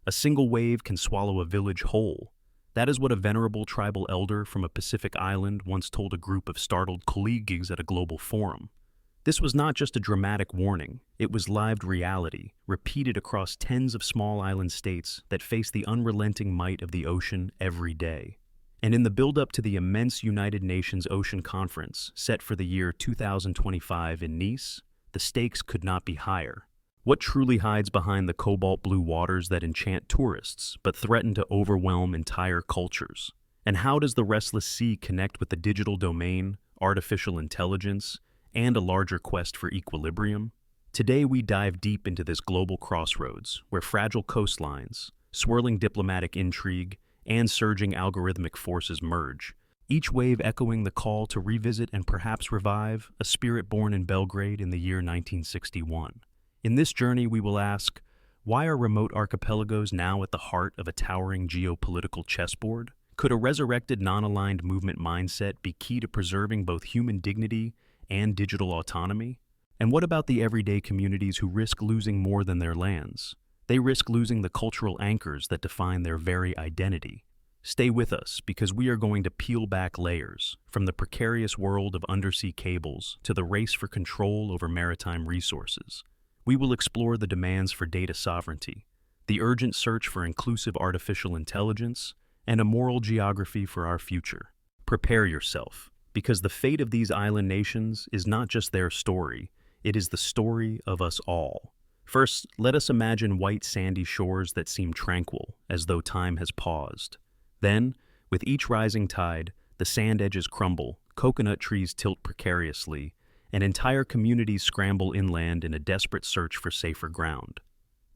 A single wave can swallow a village whole. That is what a venerable tribal elder from a Pacific island once told a group of startled colleagues at a global forum. This was not just a dramatic warning, it was lived reality, repeated across tens of small island states that face the unrelenting might of the ocean every day. And in the build-up to the immense United Nations Ocean Conference set for the year 2025 in Nice, the stakes could not be higher. What truly hides behind the cobalt blue waters that enchant tourists but threaten to overwhelm entire cultures? And how does the restless sea connect with the digital domain, artificial intelligence, and a larger quest for equilibrium? Today we dive deep into this global crossroads where fragile coastlines, swirling diplomatic intrigue, and surging algorithmic forces merge, each wave echoing the call to revisit and perhaps revive a spirit born in Belgrade in the year 1961. In this journey we will ask, why are remote archipelagos now at the heart of a towering geopolitical chessboard? Could a resurrected non-aligned movement mindset be key to preserving both human dignity and digital autonomy? And what about the everyday communities who risk losing more than their lands? They risk losing the cultural anchors that define their very identity. Stay with us because we are going to peel back layers, from the precarious world of undersea cables to the race for control over maritime resources. We will explore the demands for data sovereignty, the urgent search for inclusive artificial intelligence, and a moral geography for our future. Prepare yourself, because the fate of these island nations is not just their story, it is the story of us all. First, let us imagine white sandy shores that seem tranquil, as though time has paused. Then, with each rising tide, the sand edges crumble, coconut trees tilt precariously, and entire communities scramble inland in a desperate search for safer ground.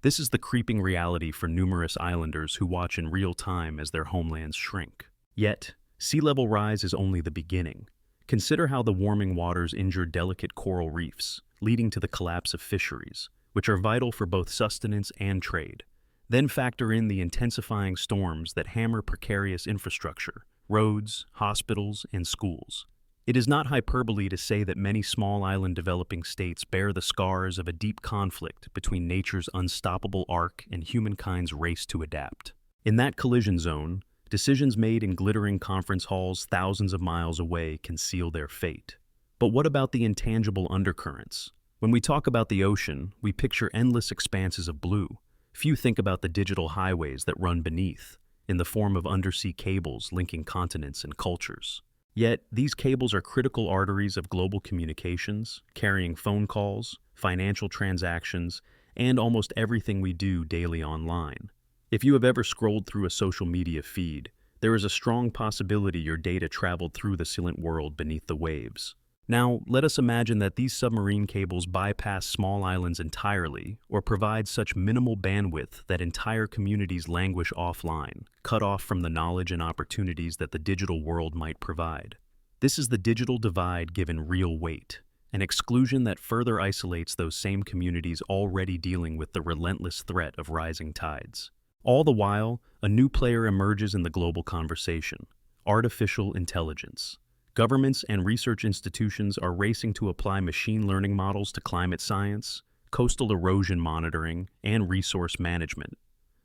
This is the creeping reality for numerous islanders who watch in real time as their homelands shrink. Yet, sea level rise is only the beginning. Consider how the warming waters injure delicate coral reefs, leading to the collapse of fisheries, which are vital for both sustenance and trade. Then factor in the intensifying storms that hammer precarious infrastructure, roads, hospitals, and schools. It is not hyperbole to say that many small island developing states bear the scars of a deep conflict between nature's unstoppable arc and humankind's race to adapt. In that collision zone, decisions made in glittering conference halls thousands of miles away can seal their fate. But what about the intangible undercurrents? When we talk about the ocean, we picture endless expanses of blue. Few think about the digital highways that run beneath, in the form of undersea cables linking continents and cultures. Yet, these cables are critical arteries of global communications, carrying phone calls, financial transactions, and almost everything we do daily online. If you have ever scrolled through a social media feed, there is a strong possibility your data traveled through the silent world beneath the waves. Now, let us imagine that these submarine cables bypass small islands entirely or provide such minimal bandwidth that entire communities languish offline, cut off from the knowledge and opportunities that the digital world might provide. This is the digital divide given real weight, an exclusion that further isolates those same communities already dealing with the relentless threat of rising tides. All the while, a new player emerges in the global conversation: artificial intelligence. Governments and research institutions are racing to apply machine learning models to climate science, coastal erosion monitoring, and resource management.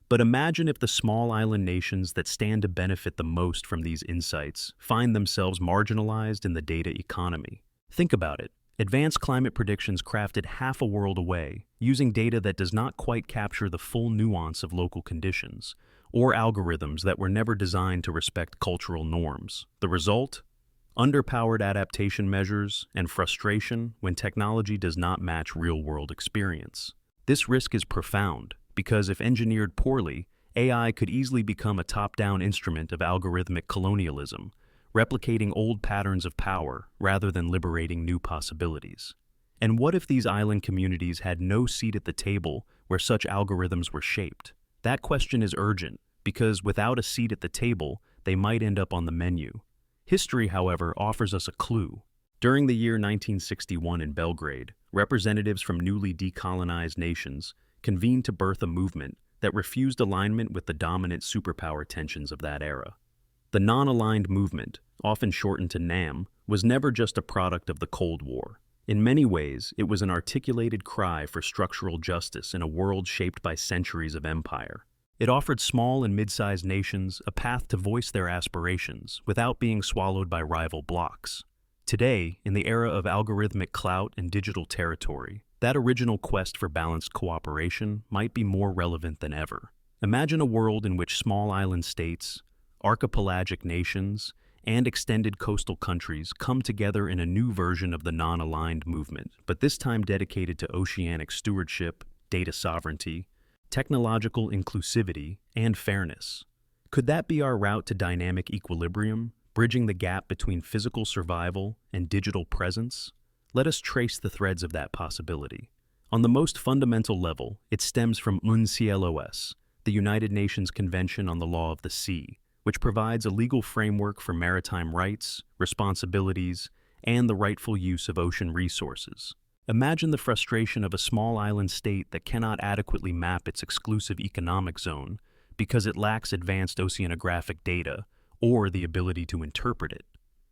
But imagine if the small island nations that stand to benefit the most from these insights find themselves marginalized in the data economy. Think about it. Advanced climate predictions crafted half a world away, using data that does not quite capture the full nuance of local conditions, or algorithms that were never designed to respect cultural norms. The result? Underpowered adaptation measures and frustration when technology does not match real-world experience. This risk is profound because if engineered poorly, AI could easily become a top-down instrument of algorithmic colonialism, replicating old patterns of power rather than liberating new possibilities. And what if these island communities had no seat at the table where such algorithms were shaped? That question is urgent because without a seat at the table, they might end up on the menu. History, however, offers us a clue. During the year 1961 in Belgrade, representatives from newly decolonized nations convened to birth a movement that refused alignment with the dominant superpower tensions of that era. The non-aligned movement, often shortened to NAM, was never just a product of the Cold War. In many ways, it was an articulated cry for structural justice in a world shaped by centuries of empire. It offered small and mid-sized nations a path to voice their aspirations without being swallowed by rival blocs. Today, in the era of algorithmic clout and digital territory, that original quest for balanced cooperation might be more relevant than ever. Imagine a world in which small island states, archipelagic nations, and extended coastal countries come together in a new version of the non-aligned movement, but this time dedicated to oceanic stewardship, data sovereignty, technological inclusivity, and fairness. Could that be our route to dynamic equilibrium, bridging the gap between physical survival and digital presence? Let us trace the threads of that possibility. On the most fundamental level, it stems from UNCLOS, the United Nations Convention on the Law of the Sea, which provides a legal framework for maritime rights, responsibilities, and the rightful use of ocean resources. Imagine the frustration of a small island state that cannot adequately map its exclusive economic zone because it lacks advanced oceanographic data or the ability to interpret it.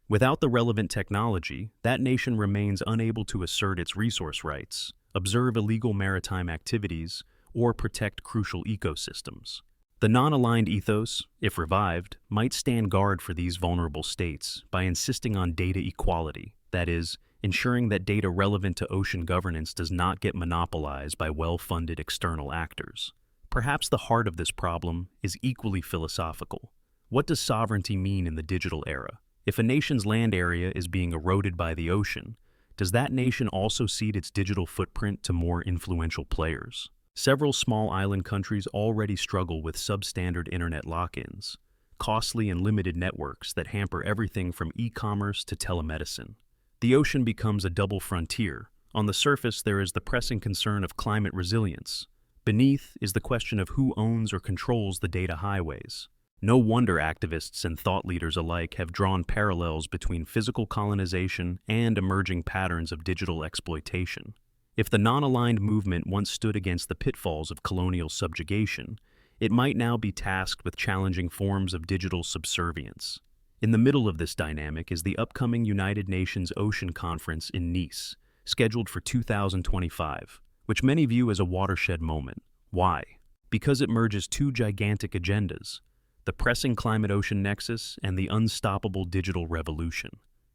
Without the relevant technology, that nation remains unable to assert its resource rights, observe illegal maritime activities, or protect crucial ecosystems. The non-aligned ethos, if revived, might stand guard for these vulnerable states by insisting on data equality, that is, ensuring that data relevant to ocean governance does not get monopolized by well-funded external actors. Perhaps the heart of this problem is equally philosophical. What does sovereignty mean in the digital era? If a nation's land area is being eroded by the ocean, does that nation also cede its digital footprint to more influential players? Several small island countries already struggle with substandard internet lock-ins, costly and limited networks that hamper everything from e-commerce to telemedicine. The ocean becomes a double frontier. On the surface, there is the pressing concern of climate resilience. Beneath is the question of who owns or controls the data highways. No wonder activists and thought leaders alike have drawn parallels between physical colonization and emerging patterns of digital exploitation. If the non-aligned movement once stood against the pitfalls of colonial subjugation, it might now be tasked with challenging forms of digital subservience. In the middle of this dynamic is the upcoming United Nations Ocean Conference in Nice, scheduled for 2025, which many view as a watershed moment. Why? Because it merges two gigantic agendas: the pressing climate-ocean nexus and the unstoppable digital revolution.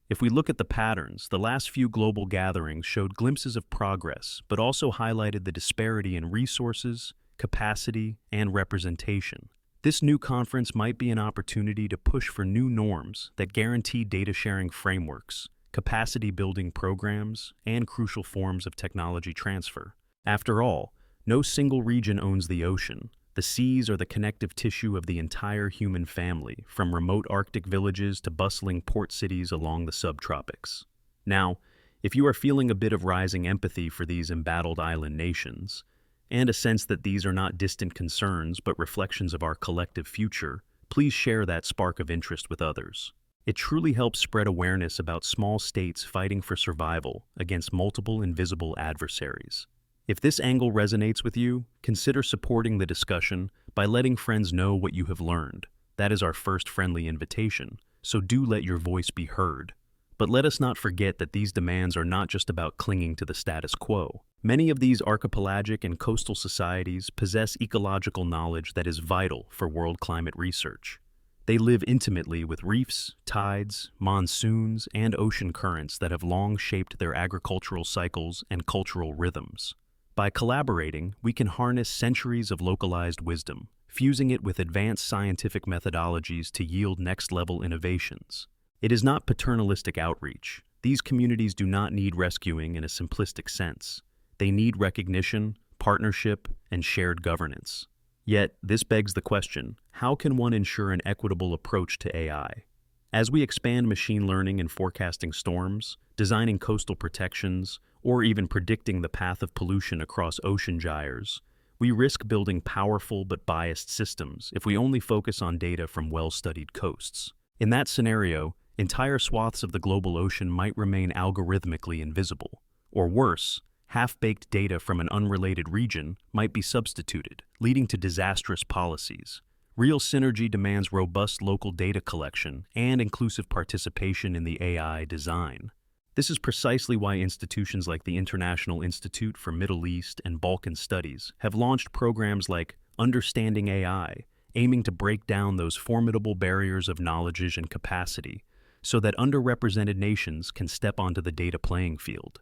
If we look at the patterns, the last few global gatherings showed glimpses of progress, but also highlighted the disparity in resources, capacity, and representation. This new conference might be an opportunity to push for new norms that guarantee data-sharing frameworks, capacity-building programs, and crucial forms of technology transfer. After all, no single region owns the ocean. The seas are the connective tissue of the entire human family, from remote Arctic villages to bustling port cities along the subtropics. Now, if you are feeling a bit of rising empathy for these embattled island nations, and a sense that these are not distant concerns but reflections of our collective future, please share that spark of interest with others. It truly helps spread awareness about small states fighting for survival against multiple invisible adversaries. If this angle resonates with you, consider supporting the discussion by letting friends know what you have learned. That is our first friendly invitation, so do let your voice be heard. But let us not forget that these demands are not just about clinging to the status quo. Many of these archipelagic and coastal societies possess ecological knowledge that is vital for world climate research. They live intimately with reefs, tides, monsoons, and ocean currents that have long shaped their agricultural cycles and cultural rhythms. By collaborating, we can harness centuries of localized wisdom, fusing it with advanced scientific methodologies to yield next-level innovations. It is not paternalistic outreach. These communities do not need rescuing in a simplistic sense. They need recognition, partnership, and shared governance. Yet, this begs the question, how can one ensure an equitable approach to AI? As we expand machine learning and forecasting storms, designing coastal protections, or even predicting the path of pollution across ocean gyres, we risk building powerful but biased systems if we only focus on data from well-studied coasts. In that scenario, entire swaths of the global ocean might remain algorithmically invisible. Or worse, half-baked data from an unrelated region might be substituted, leading to disastrous policies. Real synergy demands robust local data collection and inclusive participation in the AI design. This is precisely why institutions like the International Institute for Middle East and Balkan Studies have launched programs like Understanding AI, aiming to break down those formidable barriers of knowledge and capacity so that underrepresented nations can step onto the data playing field.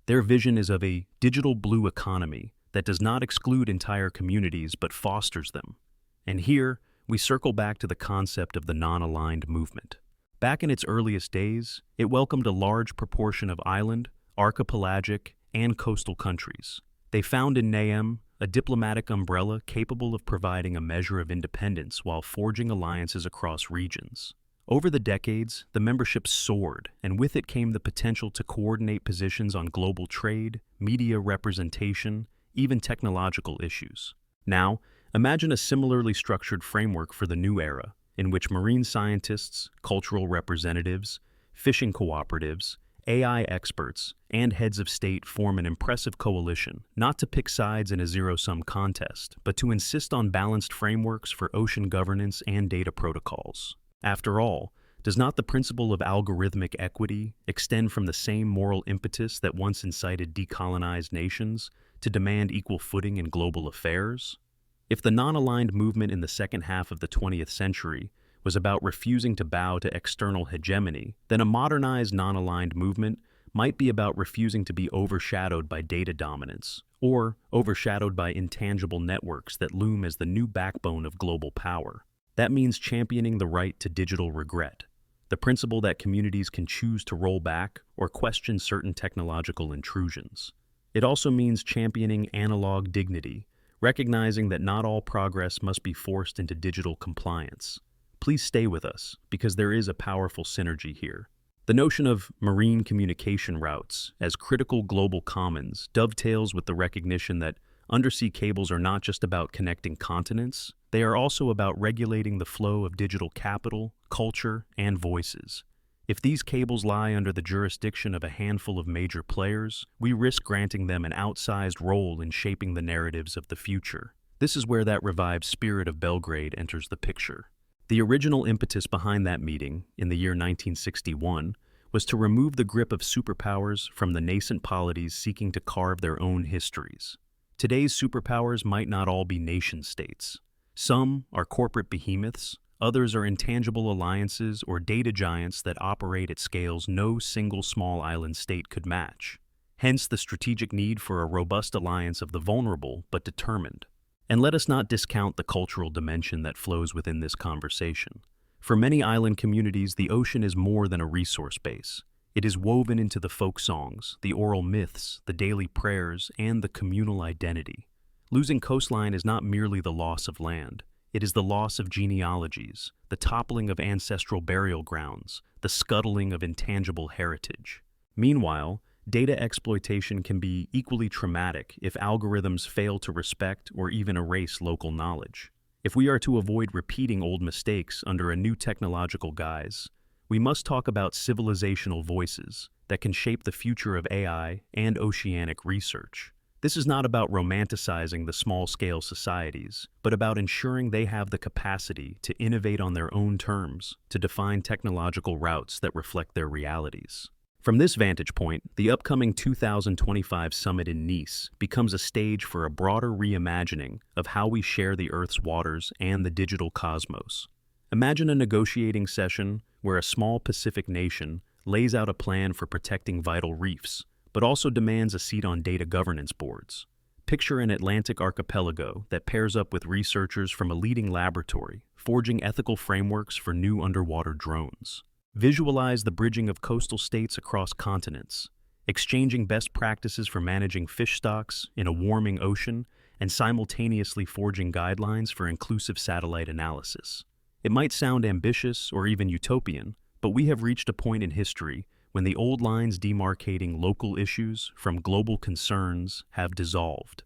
Their vision is of a digital blue economy that does not exclude entire communities but fosters them. And here, we circle back to the concept of the non-aligned movement. Back in its earliest days, it welcomed a large proportion of island, archipelagic, and coastal countries. They found in NAM a diplomatic umbrella capable of providing a measure of independence while forging alliances across regions. Over the decades, the membership soared, and with it came the potential to coordinate positions on global trade, media representation, even technological issues. Now, imagine a similarly structured framework for the new era, in which marine scientists, cultural representatives, fishing cooperatives, AI experts, and heads of state form an impressive coalition, not to pick sides in a zero-sum contest, but to insist on balanced frameworks for ocean governance and data protocols. After all, does not the principle of algorithmic equity extend from the same moral impetus that once incited decolonized nations to demand equal footing in global affairs? If the non-aligned movement in the second half of the 20th century was about refusing to bow to external hegemony, then a modernized non-aligned movement might be about refusing to be overshadowed by data dominance, or overshadowed by intangible networks that loom as the new backbone of global power. That means championing the right to digital regret, the principle that communities can choose to roll back or question certain technological intrusions. It also means championing analog dignity, recognizing that not all progress must be forced into digital compliance. Please stay with us, because there is a powerful synergy here. The notion of marine communication routes as critical global commons dovetails with the recognition that undersea cables are not just about connecting continents, they are also about regulating the flow of digital capital, culture, and voices. If these cables lie under the jurisdiction of a handful of major players, we risk granting them an outsized role in shaping the narratives of the future. This is where that revived spirit of Belgrade enters the picture. The original impetus behind that meeting, in the year 1961, was to remove the grip of superpowers from the nascent polities seeking to carve their own histories. Today's superpowers might not all be nation-states. Some are corporate behemoths, others are intangible alliances or data giants that operate at scales no single small island state could match. Hence the strategic need for a robust alliance of the vulnerable but determined. And let us not discount the cultural dimension that flows within this conversation. For many island communities, the ocean is more than a resource base. It is woven into the folk songs, the oral myths, the daily prayers, and the communal identity. Losing coastline is not merely the loss of land. It is the loss of genealogies, the toppling of ancestral burial grounds, the scuttling of intangible heritage. Meanwhile, data exploitation can be equally traumatic if algorithms fail to respect or even erase local knowledge. If we are to avoid repeating old mistakes under a new technological guise, we must talk about civilizational voices that can shape the future of AI and oceanic research. This is not about romanticizing the small-scale societies, but about ensuring they have the capacity to innovate on their own terms, to define technological routes that reflect their realities. From this vantage point, the upcoming 2025 summit in Nice becomes a stage for a broader reimagining of how we share the Earth's waters and the digital cosmos. Imagine a negotiating session where a small Pacific nation lays out a plan for protecting vital reefs, but also demands a seat on data governance boards. Picture an Atlantic archipelago that pairs up with researchers from a leading laboratory, forging ethical frameworks for new underwater drones. Visualize the bridging of coastal states across continents, exchanging best practices for managing fish stocks in a warming ocean, and simultaneously forging guidelines for inclusive satellite analysis. It might sound ambitious or even utopian, but we have reached a point in history when the old lines demarcating local issues from global concerns have dissolved.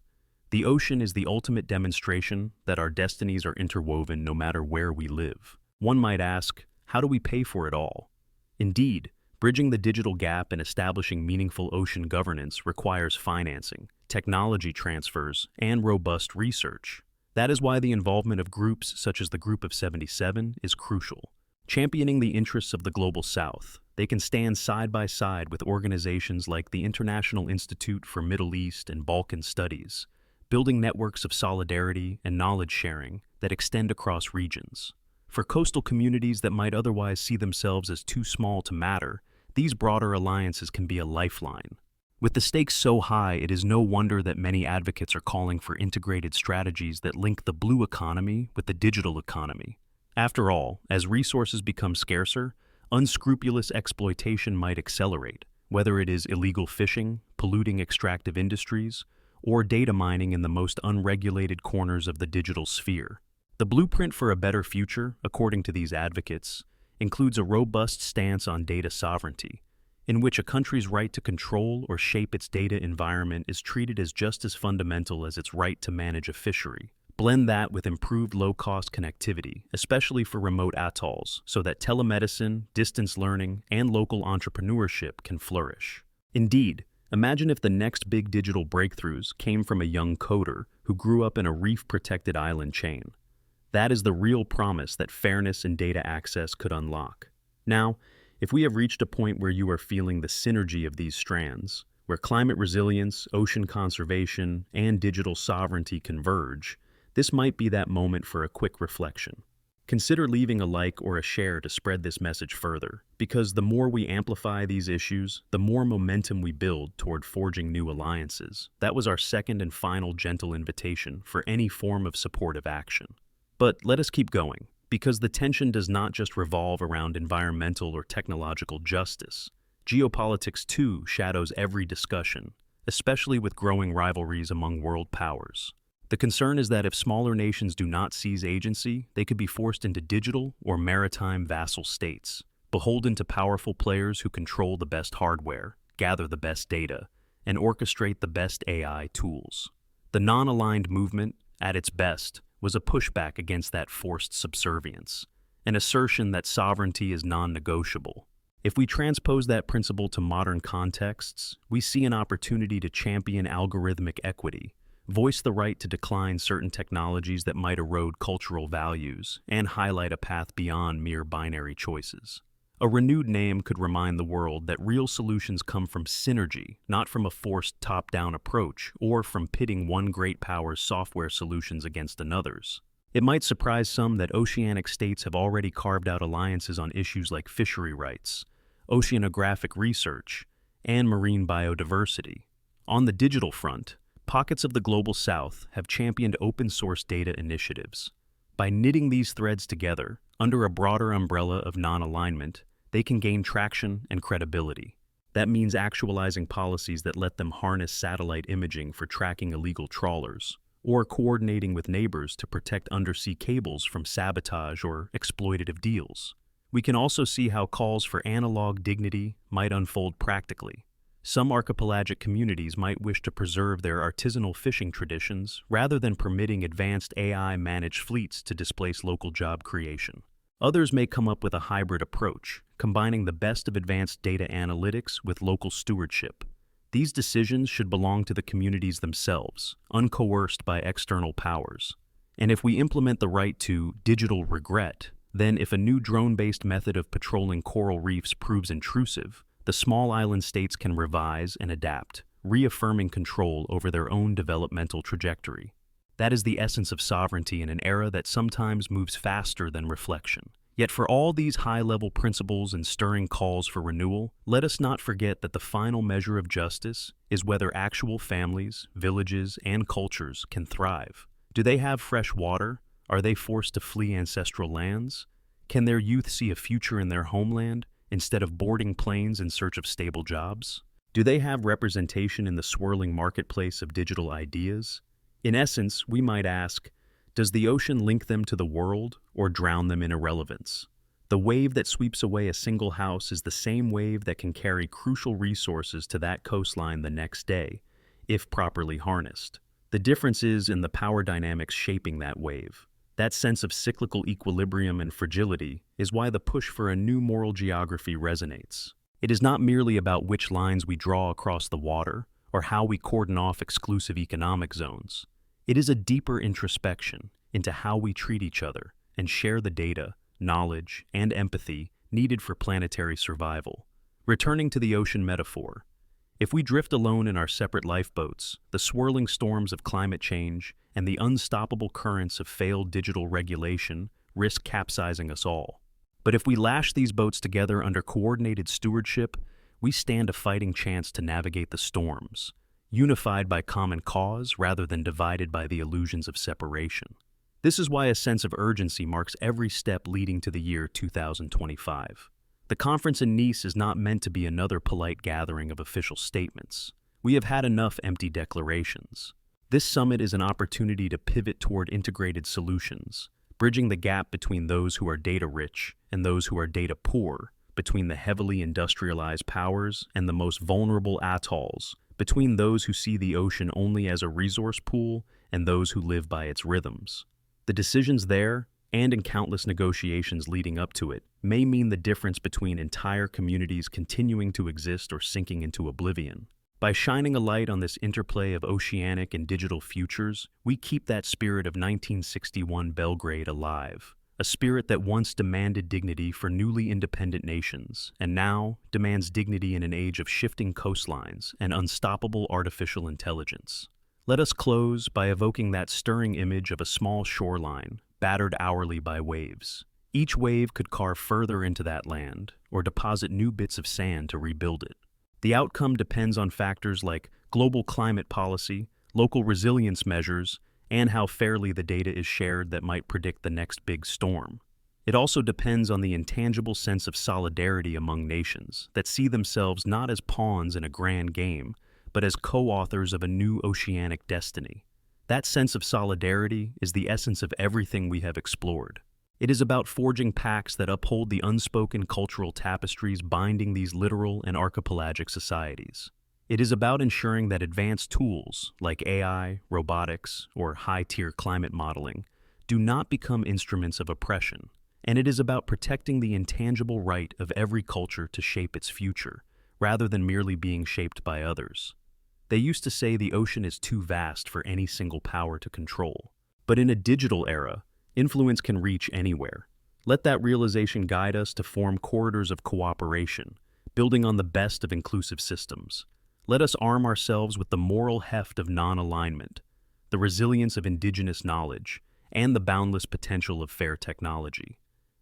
The ocean is the ultimate demonstration that our destinies are interwoven no matter where we live. One might ask, how do we pay for it all? Indeed, bridging the digital gap and establishing meaningful ocean governance requires financing, technology transfers, and robust research. That is why the involvement of groups such as the Group of 77 is crucial. Championing the interests of the Global South, they can stand side by side with organizations like the International Institute for Middle East and Balkan Studies, building networks of solidarity and knowledge sharing that extend across regions. For coastal communities that might otherwise see themselves as too small to matter, these broader alliances can be a lifeline. With the stakes so high, it is no wonder that many advocates are calling for integrated strategies that link the blue economy with the digital economy. After all, as resources become scarcer, unscrupulous exploitation might accelerate, whether it is illegal fishing, polluting extractive industries, or data mining in the most unregulated corners of the digital sphere. The blueprint for a better future, according to these advocates, includes a robust stance on data sovereignty, in which a country's right to control or shape its data environment is treated as just as fundamental as its right to manage a fishery. Blend that with improved low-cost connectivity, especially for remote atolls, so that telemedicine, distance learning, and local entrepreneurship can flourish. Indeed, imagine if the next big digital breakthroughs came from a young coder who grew up in a reef-protected island chain. That is the real promise that fairness in data access could unlock. Now, if we have reached a point where you are feeling the synergy of these strands, where climate resilience, ocean conservation, and digital sovereignty converge, this might be that moment for a quick reflection. Consider leaving a like or a share to spread this message further, because the more we amplify these issues, the more momentum we build toward forging new alliances. That was our second and final gentle invitation for any form of supportive action. But let us keep going, because the tension does not just revolve around environmental or technological justice. Geopolitics, too, shadows every discussion, especially with growing rivalries among world powers. The concern is that if smaller nations do not seize agency, they could be forced into digital or maritime vassal states, beholden to powerful players who control the best hardware, gather the best data, and orchestrate the best AI tools. The non-aligned movement, at its best, was a pushback against that forced subservience, an assertion that sovereignty is non-negotiable. If we transpose that principle to modern contexts, we see an opportunity to champion algorithmic equity, voice the right to decline certain technologies that might erode cultural values, and highlight a path beyond mere binary choices. A renewed name could remind the world that real solutions come from synergy, not from a forced top-down approach, or from pitting one great power's software solutions against another's. It might surprise some that oceanic states have already carved out alliances on issues like fishery rights, oceanographic research, and marine biodiversity. On the digital front, pockets of the Global South have championed open-source data initiatives. By knitting these threads together, under a broader umbrella of non-alignment, they can gain traction and credibility. That means actualizing policies that let them harness satellite imaging for tracking illegal trawlers, or coordinating with neighbors to protect undersea cables from sabotage or exploitative deals. We can also see how calls for analog dignity might unfold practically. Some archipelagic communities might wish to preserve their artisanal fishing traditions rather than permitting advanced AI-managed fleets to displace local job creation. Others may come up with a hybrid approach, combining the best of advanced data analytics with local stewardship. These decisions should belong to the communities themselves, uncoerced by external powers. And if we implement the right to digital regret, then if a new drone-based method of patrolling coral reefs proves intrusive, the small island states can revise and adapt, reaffirming control over their own developmental trajectory. That is the essence of sovereignty in an era that sometimes moves faster than reflection. Yet for all these high-level principles and stirring calls for renewal, let us not forget that the final measure of justice is whether actual families, villages, and cultures can thrive. Do they have fresh water? Are they forced to flee ancestral lands? Can their youth see a future in their homeland instead of boarding planes in search of stable jobs? Do they have representation in the swirling marketplace of digital ideas? In essence, we might ask, does the ocean link them to the world or drown them in irrelevance? The wave that sweeps away a single house is the same wave that can carry crucial resources to that coastline the next day, if properly harnessed. The difference is in the power dynamics shaping that wave. That sense of cyclical equilibrium and fragility is why the push for a new moral geography resonates. It is not merely about which lines we draw across the water or how we cordon off exclusive economic zones. It is a deeper introspection into how we treat each other and share the data, knowledge, and empathy needed for planetary survival. Returning to the ocean metaphor, If we drift alone in our separate lifeboats, the swirling storms of climate change and the unstoppable currents of failed digital regulation risk capsizing us all. But if we lash these boats together under coordinated stewardship, we stand a fighting chance to navigate the storms, unified by common cause rather than divided by the illusions of separation. This is why a sense of urgency marks every step leading to the year 2025. The conference in Nice is not meant to be another polite gathering of official statements. We have had enough empty declarations. This summit is an opportunity to pivot toward integrated solutions, bridging the gap between those who are data-rich and those who are data-poor, between the heavily industrialized powers and the most vulnerable atolls, between those who see the ocean only as a resource pool and those who live by its rhythms. The decisions there, and in countless negotiations leading up to it, may mean the difference between entire communities continuing to exist or sinking into oblivion. By shining a light on this interplay of oceanic and digital futures, we keep that spirit of 1961 Belgrade alive, a spirit that once demanded dignity for newly independent nations, and now demands dignity in an age of shifting coastlines and unstoppable artificial intelligence. Let us close by evoking that stirring image of a small shoreline, battered hourly by waves. Each wave could carve further into that land, or deposit new bits of sand to rebuild it. The outcome depends on factors like global climate policy, local resilience measures, and how fairly the data is shared that might predict the next big storm. It also depends on the intangible sense of solidarity among nations that see themselves not as pawns in a grand game, but as co-authors of a new oceanic destiny. That sense of solidarity is the essence of everything we have explored. It is about forging pacts that uphold the unspoken cultural tapestries binding these littoral and archipelagic societies. It is about ensuring that advanced tools like AI, robotics, or high-tier climate modeling do not become instruments of oppression. And it is about protecting the intangible right of every culture to shape its future, rather than merely being shaped by others. They used to say the ocean is too vast for any single power to control. But in a digital era, influence can reach anywhere. Let that realization guide us to form corridors of cooperation, building on the best of inclusive systems. Let us arm ourselves with the moral heft of non-alignment, the resilience of indigenous knowledge, and the boundless potential of fair technology.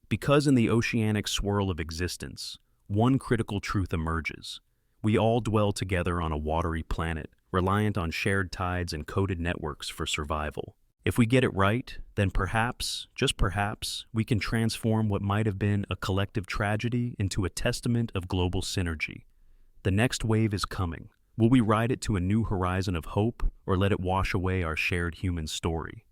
Because in the oceanic swirl of existence, one critical truth emerges. We all dwell together on a watery planet, reliant on shared tides and coded networks for survival. If we get it right, then perhaps, just perhaps, we can transform what might have been a collective tragedy into a testament of global synergy. The next wave is coming. Will we ride it to a new horizon of hope, or let it wash away our shared human story?